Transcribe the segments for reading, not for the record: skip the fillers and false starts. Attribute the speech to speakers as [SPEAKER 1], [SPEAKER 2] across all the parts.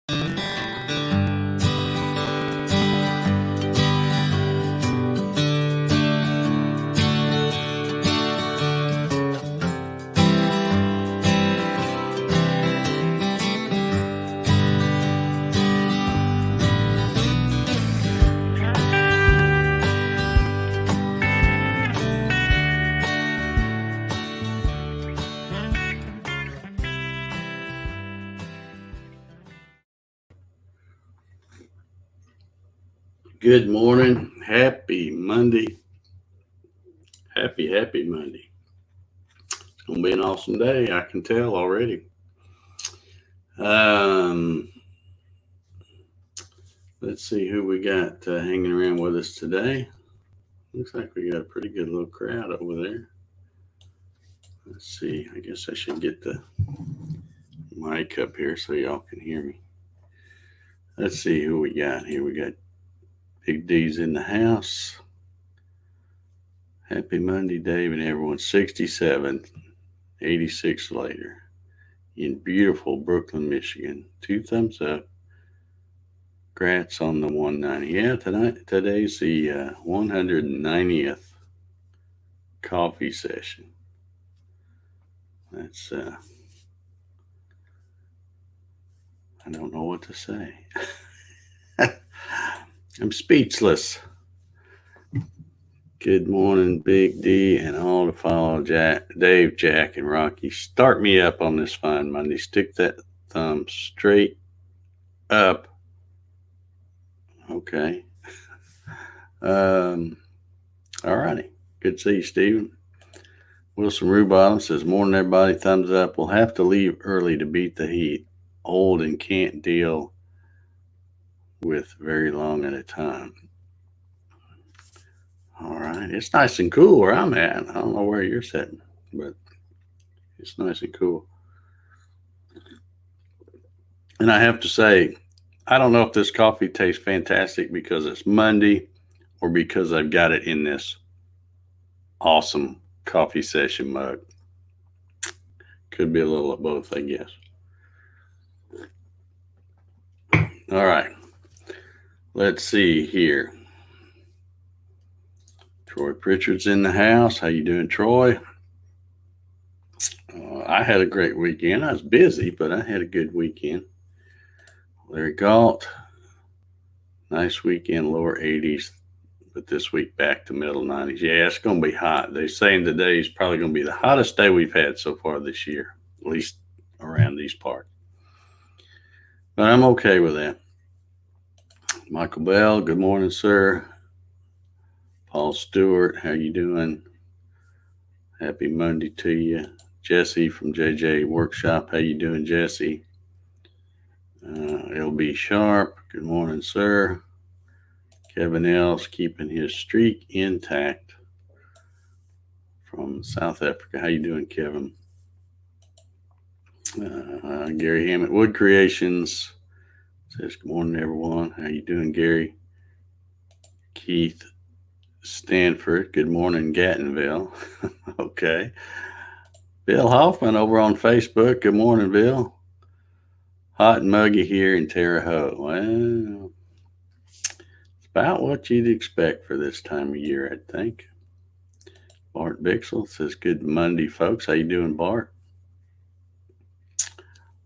[SPEAKER 1] Good morning. Happy Monday. Happy Monday. It's going to be an awesome day. I can tell already. Let's see who we got hanging around with us today. Looks like we got a pretty good little crowd over there. Let's see. I guess I should get the mic up here so y'all can hear me. Let's see who we got here. We got Big D's in the house. Happy Monday, Dave, and everyone. 67, 86 later in beautiful Brooklyn, Michigan. 2 thumbs up. Congrats on the 190. Yeah, today's the 190th coffee session. That's I don't know what to say. I'm speechless. Good morning, Big D, and all to follow Dave, Jack, and Rocky. Start me up on this fine Monday. Stick that thumb straight up. Okay. All righty. Good to see you, Steven. Wilson Rubottom says, morning, everybody. Thumbs up. We'll have to leave early to beat the heat. Old and can't deal with very long at a time. All right. It's nice and cool where I'm at. I don't know where you're sitting, but it's nice and cool. And I have to say, I don't know if this coffee tastes fantastic because it's Monday or because I've got it in this awesome coffee session mug. Could be a little of both, I guess. All right. Let's see here. Troy Pritchard's in the house. How you doing, Troy? I had a great weekend. I was busy, but I had a good weekend. Larry Galt, nice weekend, lower 80s, but this week back to middle 90s. Yeah, it's going to be hot. They're saying today is probably going to be the hottest day we've had so far this year, at least around these parts. But I'm okay with that. Michael Bell, good morning, sir. Paul Stewart, how you doing? Happy Monday to you. Jesse from JJ Workshop, how you doing, Jesse? LB Sharp, good morning, sir. Kevin Ells keeping his streak intact from South Africa. How you doing, Kevin? Gary Hammett, Wood Creations says, good morning, everyone. How you doing, Gary? Keith Stanford, good morning, Gattonville. Okay. Bill Hoffman over on Facebook, good morning, Bill. Hot and muggy here in Terre Haute. Well, it's about what you'd expect for this time of year, I think. Bart Bixel says, good Monday, folks. How you doing, Bart?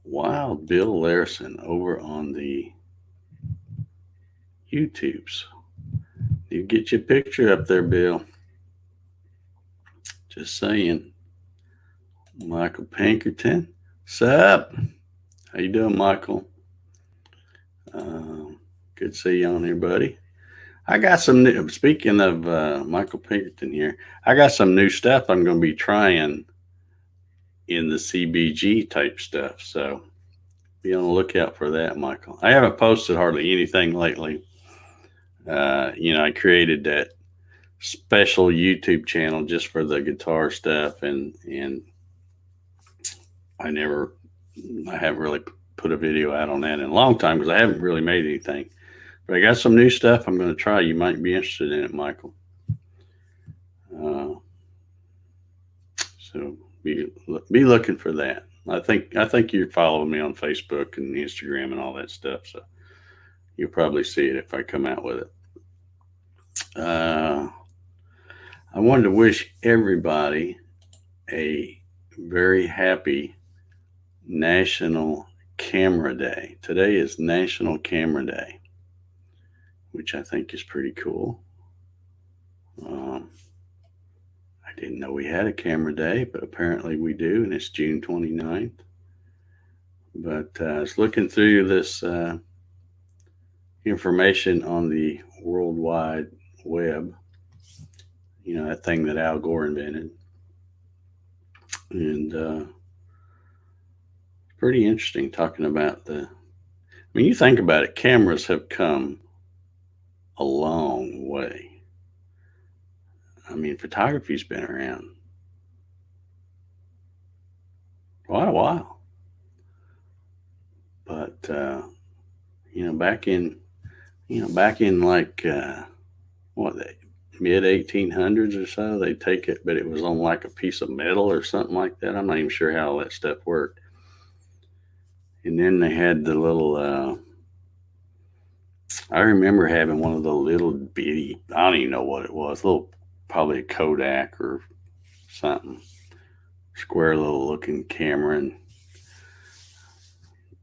[SPEAKER 1] Wild Bill Larson over on the YouTubes. You get your picture up there, Bill. Just saying. Michael Pinkerton. Sup? How you doing, Michael? Good to see you on here, buddy. I got some new, speaking of Michael Pinkerton here, I got some new stuff I'm going to be trying in the CBG type stuff. So be on the lookout for that, Michael. I haven't posted hardly anything lately. I created that special YouTube channel just for the guitar stuff, and I haven't really put a video out on that in a long time because I haven't really made anything. But I got some new stuff I'm going to try. You might be interested in it, Michael. So be looking for that. I think you're following me on Facebook and Instagram and all that stuff, so you'll probably see it if I come out with it. I wanted to wish everybody a very happy National Camera Day. Today is National Camera Day, which I think is pretty cool. I didn't know we had a camera day, but apparently we do, and it's June 29th. But I was looking through this information on the World Wide Web, that thing that Al Gore invented. And pretty interesting talking about you think about it, cameras have come a long way. Photography's been around quite a while. But, back in like, mid 1800s or so, they'd take it, but it was on like a piece of metal or something like that. I'm not even sure how all that stuff worked. And then they had the little, I remember having one of the little bitty, I don't even know what it was, probably a Kodak or something, square little looking camera, and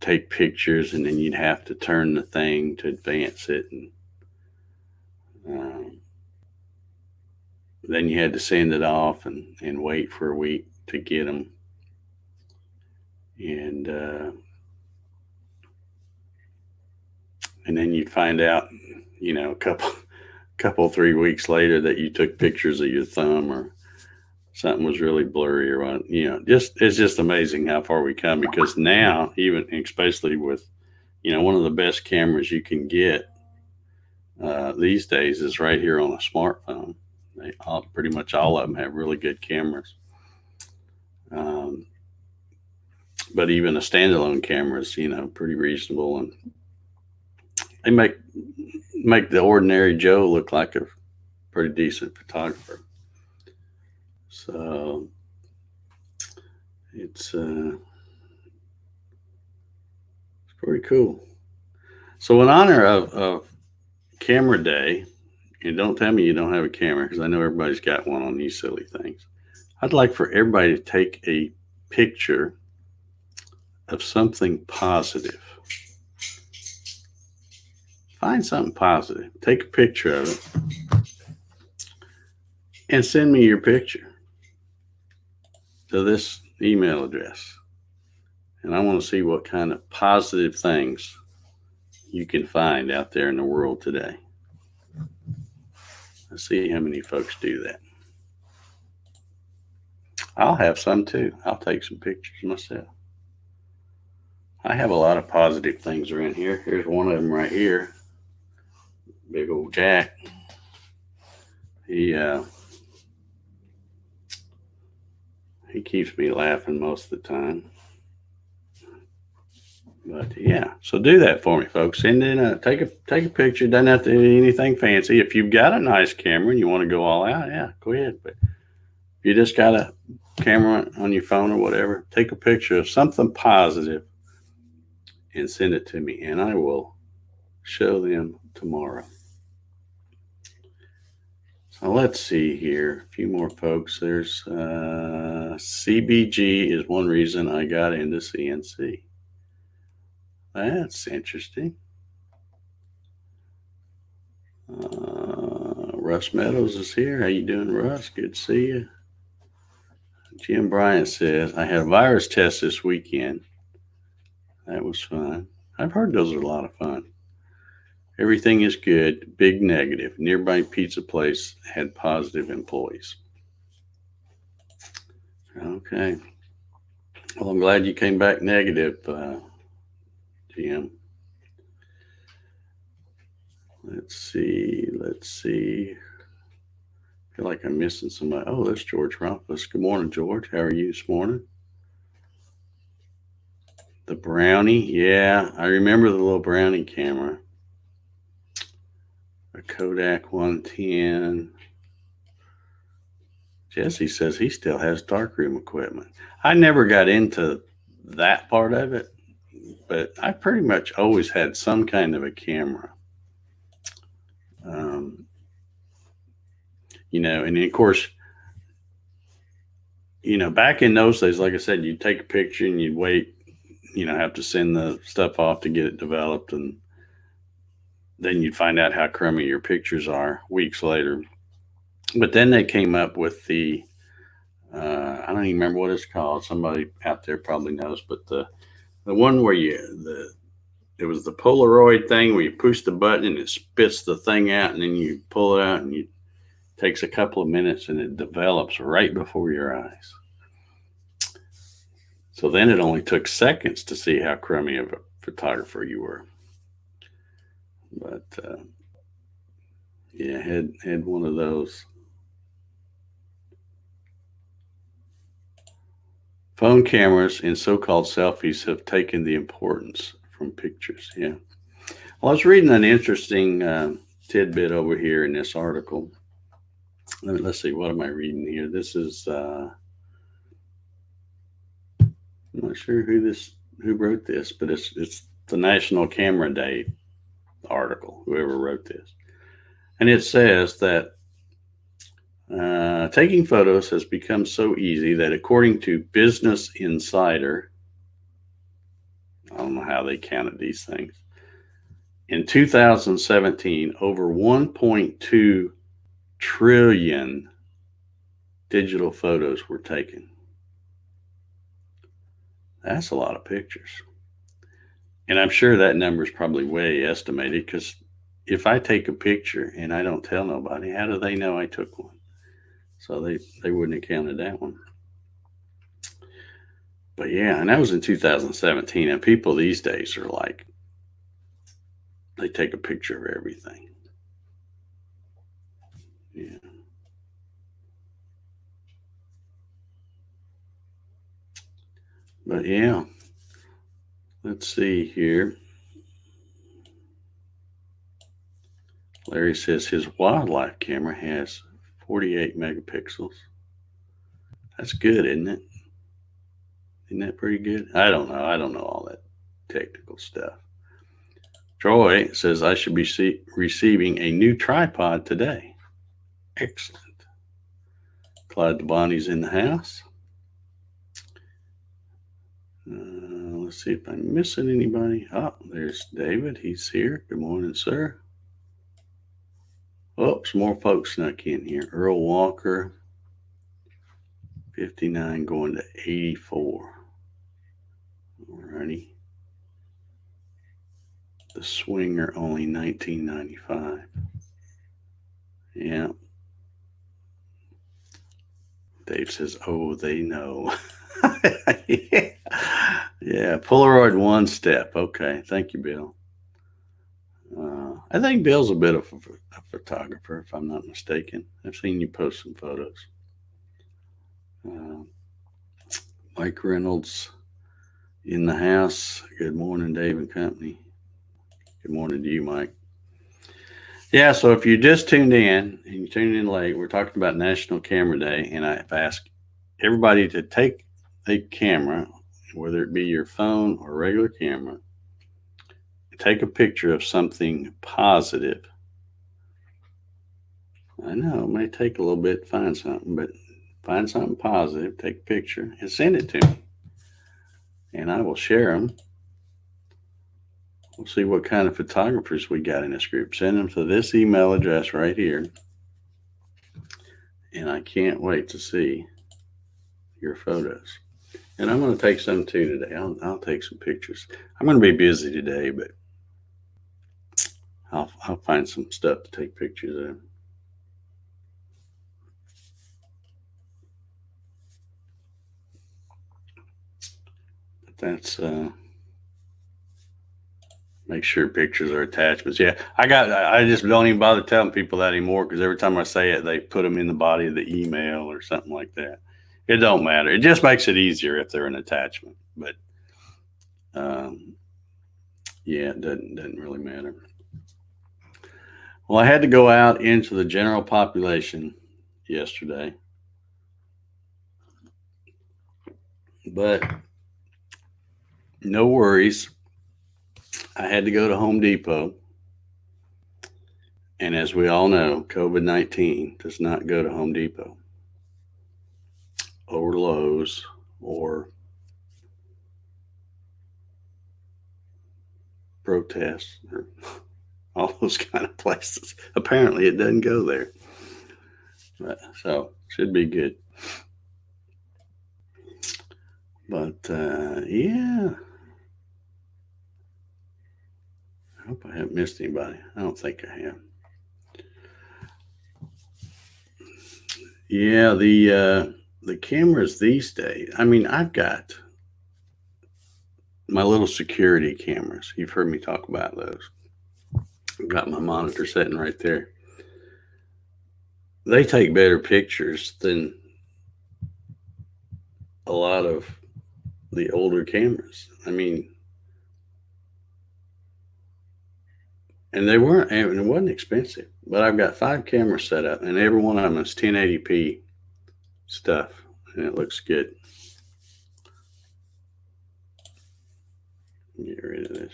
[SPEAKER 1] take pictures, and then you'd have to turn the thing to advance it, and then you had to send it off and wait for a week to get them. And then you'd find out, a couple 3 weeks later that you took pictures of your thumb or something was really blurry or what. It's just amazing how far we come, because now, even especially with, one of the best cameras you can get these days is right here on a smartphone. Pretty much all of them have really good cameras. But even a standalone camera is, pretty reasonable, and they make the ordinary Joe look like a pretty decent photographer. So it's pretty cool. So in honor of Camera Day, and don't tell me you don't have a camera, because I know everybody's got one on these silly things. I'd like for everybody to take a picture of something positive. Find something positive. Take a picture of it and send me your picture to this email address. And I want to see what kind of positive things you can find out there in the world today. Let's see how many folks do that. I'll have some too. I'll take some pictures myself. I have a lot of positive things around here. Here's one of them right here. Big old Jack. He keeps me laughing most of the time. But yeah, so do that for me, folks. And then take a picture. Doesn't have to be anything fancy. If you've got a nice camera and you want to go all out, yeah, go ahead. But if you just got a camera on your phone or whatever, take a picture of something positive and send it to me, and I will show them tomorrow. So let's see here. A few more folks. There's CBG is one reason I got into CNC. That's interesting. Russ Meadows is here. How you doing, Russ? Good to see you. Jim Bryant says, I had a virus test this weekend. That was fun. I've heard those are a lot of fun. Everything is good. Big negative. Nearby pizza place had positive employees. Okay. Well, I'm glad you came back negative, Jim. Let's see. I feel like I'm missing somebody. Oh, that's George Rumpus. Good morning, George. How are you this morning? The Brownie. Yeah, I remember the little Brownie camera. A Kodak 110. Jesse says he still has darkroom equipment. I never got into that part of it, but I pretty much always had some kind of a camera. And of course, back in those days, like I said, you'd take a picture and you'd wait, have to send the stuff off to get it developed. And then you'd find out how crummy your pictures are weeks later. But then they came up with I don't even remember what it's called. Somebody out there probably knows, but the one where it was the Polaroid thing where you push the button and it spits the thing out, and then you pull it out, and it takes a couple of minutes and it develops right before your eyes. So then it only took seconds to see how crummy of a photographer you were. But yeah, had one of those. Phone cameras and so-called selfies have taken the importance from pictures. Yeah. Well, I was reading an interesting tidbit over here in this article. Let's see, what am I reading here? This is I'm not sure who wrote this, but it's the National Camera Day article, whoever wrote this. And it says that taking photos has become so easy that, according to Business Insider, I don't know how they counted these things, in 2017, over 1.2 trillion digital photos were taken. That's a lot of pictures. And I'm sure that number is probably way estimated, because if I take a picture and I don't tell nobody, how do they know I took one? So they wouldn't have counted that one. But yeah, and that was in 2017. And people these days are like, they take a picture of everything. Yeah. But yeah, let's see here. Larry says his wildlife camera has 48 megapixels. That's good, isn't it? Isn't that pretty good? I don't know. I don't know all that technical stuff. Troy says I should be receiving a new tripod today. Excellent. Clyde Devani's in the house. Let's see if I'm missing anybody. Oh, there's David. He's here. Good morning, sir. Oh, some more folks snuck in here. Earl Walker, 59 going to 84. Alrighty. The Swinger, only 1995. Yeah. Dave says, oh, they know. Yeah, Polaroid one step. Okay, thank you, Bill. I think Bill's a bit of a photographer, if I'm not mistaken. I've seen you post some photos. Mike Reynolds in the house. Good morning, Dave and company. Good morning to you, Mike. Yeah, so if you just tuned in and you tuned in late, we're talking about National Camera Day, and I've asked everybody to take a camera, whether it be your phone or regular camera, take a picture of something positive. I know it may take a little bit to find something, but find something positive, take a picture, and send it to me. And I will share them. We'll see what kind of photographers we got in this group. Send them to this email address right here. And I can't wait to see your photos. And I'm going to take some too today. I'll take some pictures. I'm going to be busy today, but I'll find some stuff to take pictures of. But that's make sure pictures are attachments. Yeah, I just don't even bother telling people that anymore, because every time I say it, they put them in the body of the email or something like that. It don't matter. It just makes it easier if they're an attachment. But yeah, it doesn't really matter. Well, I had to go out into the general population yesterday, but No worries. I had to go to Home Depot. And as we all know, COVID-19 does not go to Home Depot or Lowe's or Protest or all those kind of places. Apparently, it doesn't go there. So, should be good. But, yeah. I hope I haven't missed anybody. I don't think I have. Yeah, the cameras these days. I mean, I've got my little security cameras. You've heard me talk about those. I've got my monitor sitting right there. They take better pictures than a lot of the older cameras. I mean, and they weren't, and it wasn't expensive. But I've got 5 cameras set up, and every one of them is 1080p stuff, and it looks good. Get rid of this.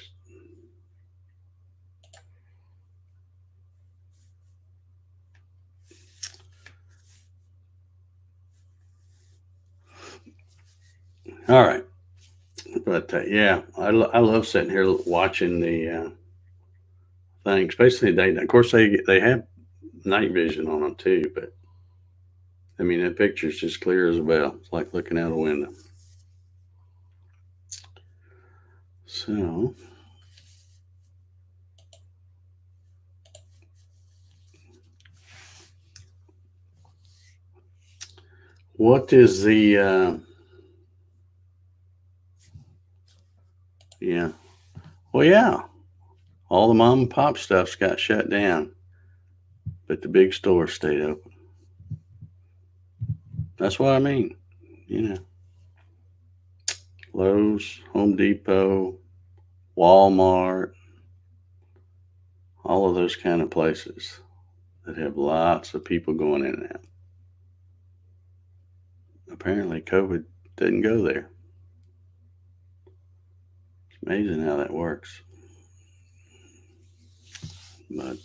[SPEAKER 1] All right. But yeah, I love sitting here watching the thing, especially at night. Of course, they have night vision on them too, but I mean, that picture's just clear as a bell. It's like looking out a window. So, what is the, yeah. Well, yeah. All the mom and pop stuff's got shut down, but the big stores stayed open. That's what I mean. You know, Lowe's, Home Depot, Walmart, all of those kind of places that have lots of people going in and out. Apparently, COVID didn't go there. It's amazing how that works. But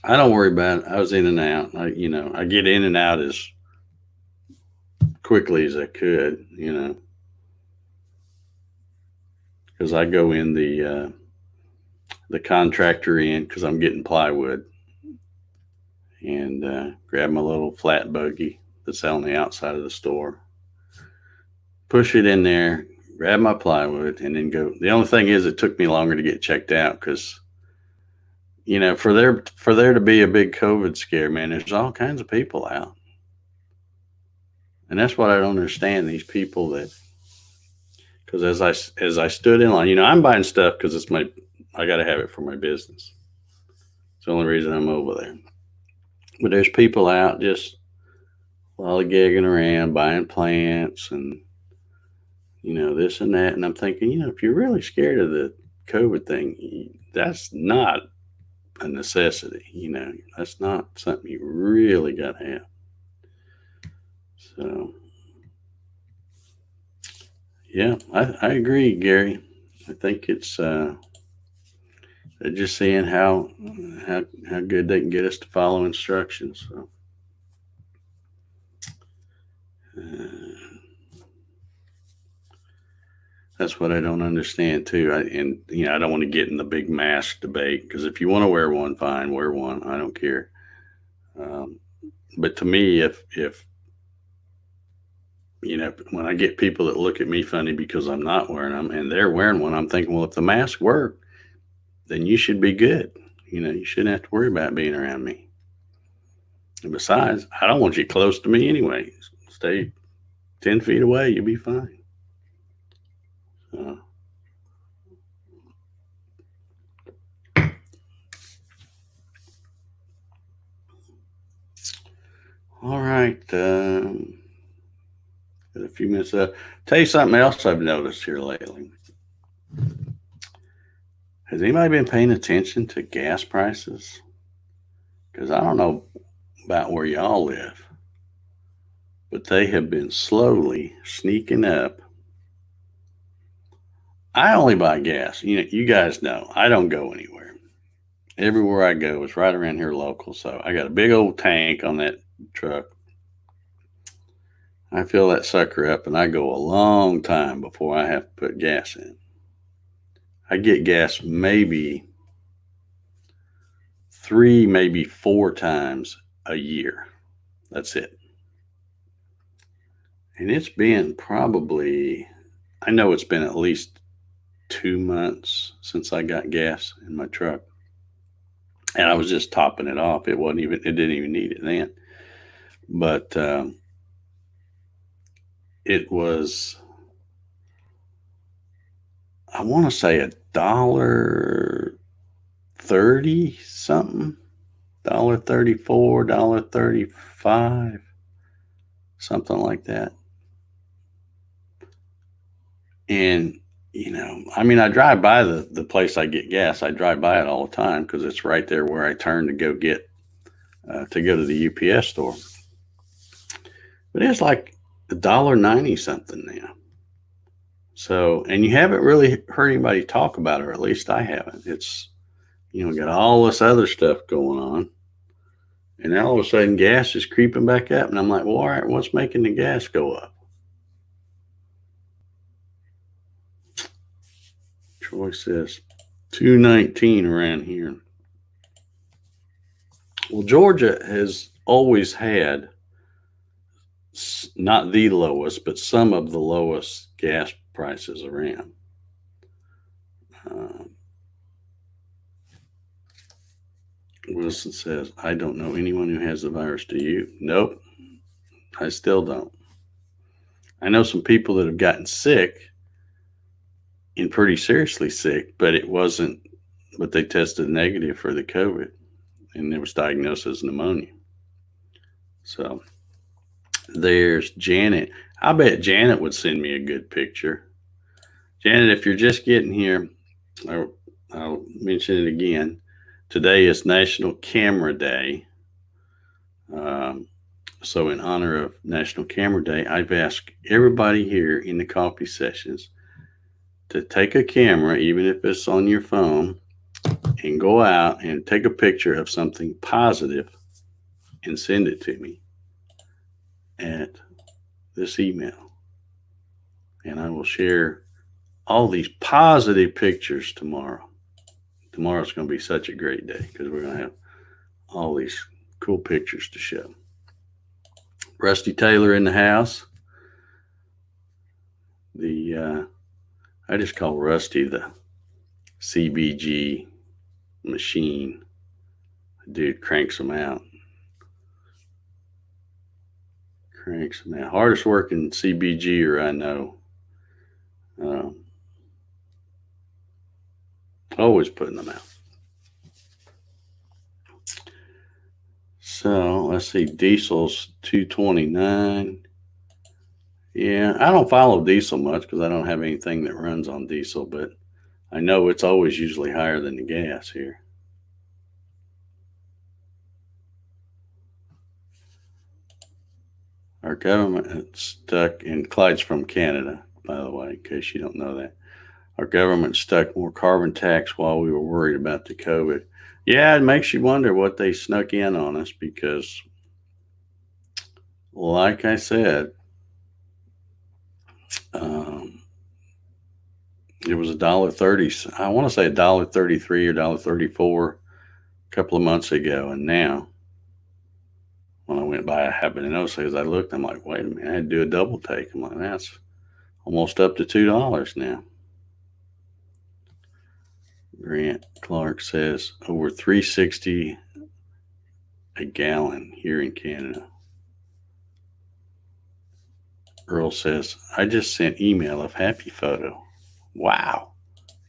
[SPEAKER 1] I don't worry about it. I was in and out. I get in and out as quickly as I could, because I go in the contractor in because I'm getting plywood, and grab my little flat buggy that's on the outside of the store, push it in there, grab my plywood, and then go. The only thing is, it took me longer to get checked out because, for there to be a big COVID scare, man, there's all kinds of people out, and that's what I don't understand. These people that, because as I stood in line, I'm buying stuff because I got to have it for my business. It's the only reason I'm over there. But there's people out just lollygagging around, buying plants and, this and that. And I'm thinking, if you're really scared of the COVID thing, that's not a necessity. That's not something you really got to have. So, yeah, I agree, Gary. I think it's just seeing how good they can get us to follow instructions. So, that's what I don't understand too. I don't want to get in the big mask debate, because if you want to wear one, fine, wear one. I don't care. But to me, if when I get people that look at me funny because I'm not wearing them and they're wearing one, I'm thinking, well, if the masks work, then you should be good. You shouldn't have to worry about being around me. And besides, I don't want you close to me anyway. Stay 10 feet away, you'll be fine. All right. Got a few minutes left. Tell you something else I've noticed here lately. Has anybody been paying attention to gas prices? Because I don't know about where y'all live, but they have been slowly sneaking up I only buy gas. You guys know I don't go anywhere. Everywhere I go is right around here local. So I got a big old tank on that truck. I fill that sucker up and I go a long time before I have to put gas in. I get gas maybe 3, maybe 4 times a year. That's it. And it's been probably, I know it's been at least 2 months since I got gas in my truck. And I was just topping it off. It didn't even need it then. But it was, I want to say $1.30 something, $1.34, $1.35, something like that. And I drive by the place I get gas. I drive by it all the time because it's right there where I turn to go to the UPS store. But it's like $1.90 something now. So, and you haven't really heard anybody talk about it, or at least I haven't. It's, got all this other stuff going on. And now all of a sudden gas is creeping back up. And I'm like, well, all right, what's making the gas go up? Troy says $2.19 around here. Well, Georgia has always had not the lowest, but some of the lowest gas prices around. Wilson says, I don't know anyone who has the virus. Do you? Nope. I still don't. I know some people that have gotten sick and pretty seriously sick, but they tested negative for the COVID and it was diagnosed as pneumonia. So there's Janet. I bet Janet would send me a good picture. Janet, if you're just getting here, I'll mention it again. Today is National Camera Day. So in honor of National Camera Day, I've asked everybody here in the coffee sessions to take a camera, even if it's on your phone, and go out and take a picture of something positive and send it to me at this email. And I will share all these positive pictures tomorrow. Tomorrow's going to be such a great day because we're going to have all these cool pictures to show. Rusty Taylor in the house. I just call Rusty the CBG machine. Dude cranks them out. Hardest working CBGer I know. Always putting them out. So let's see, diesel's $2.29. Yeah, I don't follow diesel much because I don't have anything that runs on diesel, but I know it's always usually higher than the gas here. Our government stuck, and Clyde's from Canada, by the way, in case you don't know that. Our government stuck more carbon tax while we were worried about the COVID. Yeah, it makes you wonder what they snuck in on us because, like I said, it was $1.30. I want to say $1.33 or $1.34 a couple of months ago, and now when I went by, I happened to notice as I looked, I'm like, wait a minute, I had to do a double take. I'm like, that's almost up to $2 now. Grant Clark says over $3.60 a gallon here in Canada. Earl says, I just sent email of happy photo. Wow.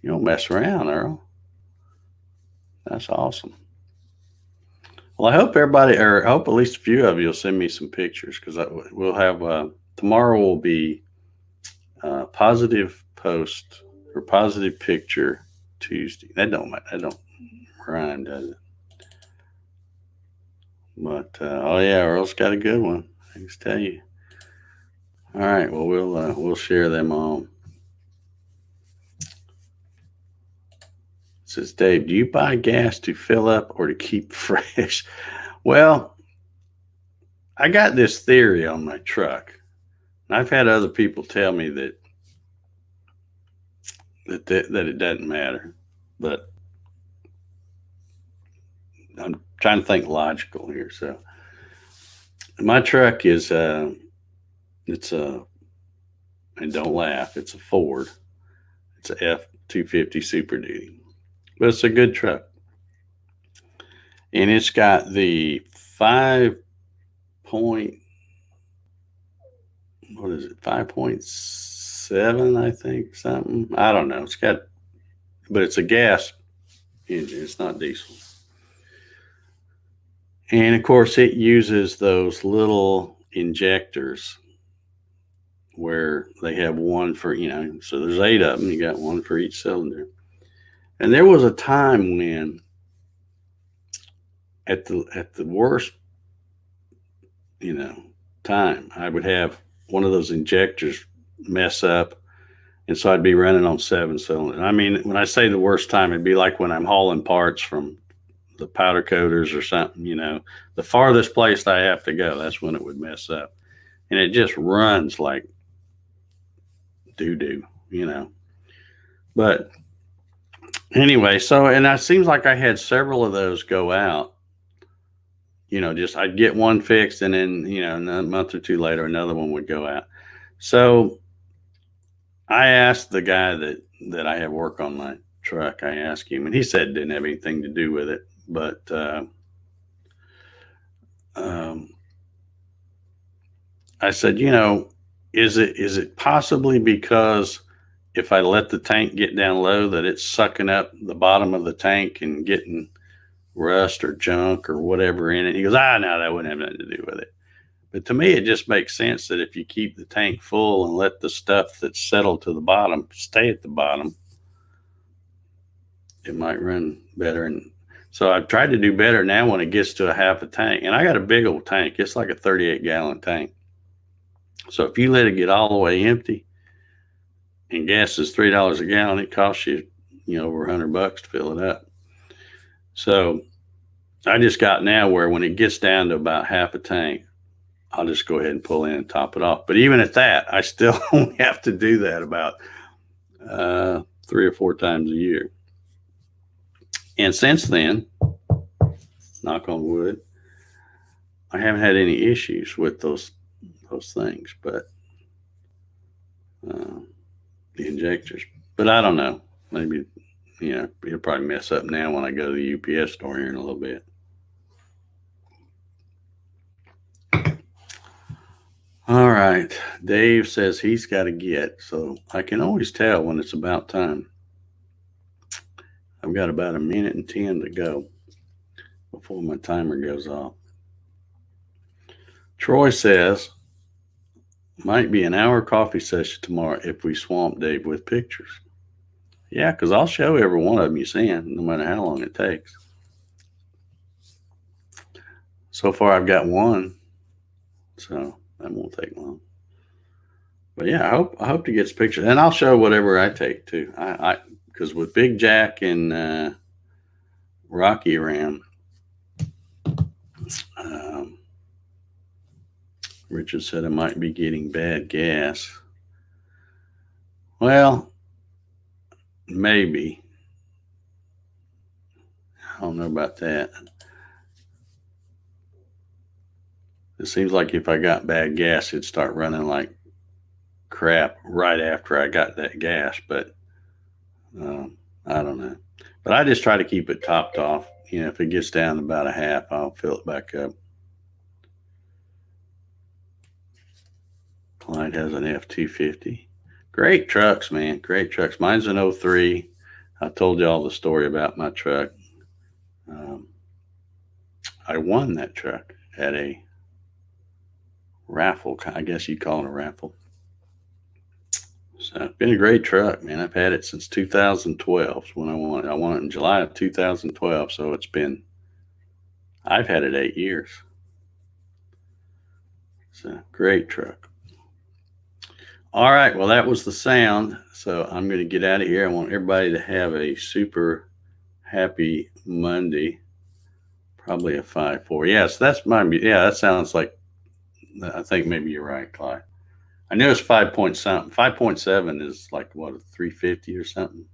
[SPEAKER 1] You don't mess around, Earl. That's awesome. Well, I hope I hope at least a few of you will send me some pictures because we'll have, tomorrow will be positive post or positive picture Tuesday. That don't rhyme, does it? But oh yeah, Earl's got a good one. I can tell you. All right, well we'll share them all. says, Dave, do you buy gas to fill up or to keep fresh? Well, I got this theory on my truck. And I've had other people tell me that it doesn't matter. But I'm trying to think logical here. So my truck is it's a, and don't laugh, it's a Ford. It's a F-250 Super Duty. But it's a good truck. And it's got the 5.7, I think, something. I don't know. But it's a gas engine. It's not diesel. And of course, it uses those little injectors where they have one for, so there's 8 of them. You got one for each cylinder. And there was a time when at the worst, time, I would have one of those injectors mess up. And so I'd be running on 7 cylinders. I mean, when I say the worst time, it'd be like when I'm hauling parts from the powder coaters or something, the farthest place I have to go, that's when it would mess up. And it just runs like doo-doo, But anyway, and it seems like I had several of those go out. Just I'd get one fixed and then, a month or two later, another one would go out. So I asked the guy that I have work on my truck, I asked him, and he said it didn't have anything to do with it. But I said, is it possibly because if I let the tank get down low that it's sucking up the bottom of the tank and getting rust or junk or whatever in it? He goes, no, that wouldn't have nothing to do with it. But to me, it just makes sense that if you keep the tank full and let the stuff that's settled to the bottom stay at the bottom, it might run better. And so I've tried to do better now when it gets to a half a tank. And I got a big old tank. It's like a 38-gallon tank. So if you let it get all the way empty and gas is $3 a gallon, it costs you, over $100 to fill it up. So I just got now where when it gets down to about half a tank, I'll just go ahead and pull in and top it off. But even at that, I still only have to do that about 3 or 4 times a year. And since then, knock on wood, I haven't had any issues with those things, but the injectors. But I don't know. Maybe, it'll probably mess up now when I go to the UPS store here in a little bit. All right. Dave says he's got to get, so I can always tell when it's about time. I've got about 1 minute and 10 to go before my timer goes off. Troy says, might be an hour coffee session tomorrow if we swamp Dave with pictures. Yeah, because I'll show every one of them you send, no matter how long it takes. So far, I've got one, so that won't take long. But yeah, I hope to get some pictures, and I'll show whatever I take too. Because with Big Jack and Rocky around, Richard said I might be getting bad gas. Well, maybe. I don't know about that. It seems like if I got bad gas, it'd start running like crap right after I got that gas. But I don't know. But I just try to keep it topped off. If it gets down to about a half, I'll fill it back up. Clyde has an F-250. Great trucks, man. Great trucks. Mine's an 03. I told you all the story about my truck. I won that truck at a raffle. I guess you'd call it a raffle. So it's been a great truck, man. I've had it since 2012 when I won it. I won it in July of 2012. So I've had it 8 years. It's a great truck. All right. Well, that was the sound. So I'm going to get out of here. I want everybody to have a super Happy Monday. Probably a 5.4. Yes, that's my. Yeah, that sounds like. I think maybe you're right, Clyde. I knew it's 5 point something. 5.7 is like what, a 350 or something.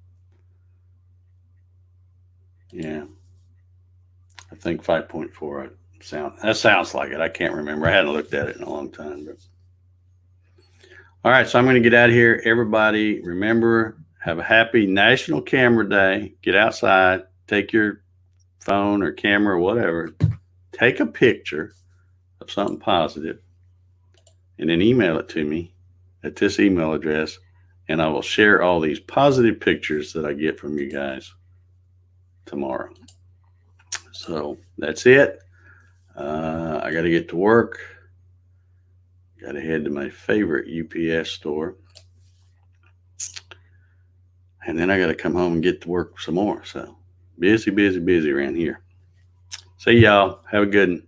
[SPEAKER 1] Yeah, I think 5.4. That sounds like it. I can't remember. I hadn't looked at it in a long time. But. All right, so I'm going to get out of here. Everybody, remember, have a happy National Camera Day. Get outside, take your phone or camera or whatever, take a picture of something positive, and then email it to me at this email address, and I will share all these positive pictures that I get from you guys tomorrow. So that's it. I got to get to work. Got to head to my favorite UPS store. And then I got to come home and get to work some more. So busy around here. See y'all. Have a good one.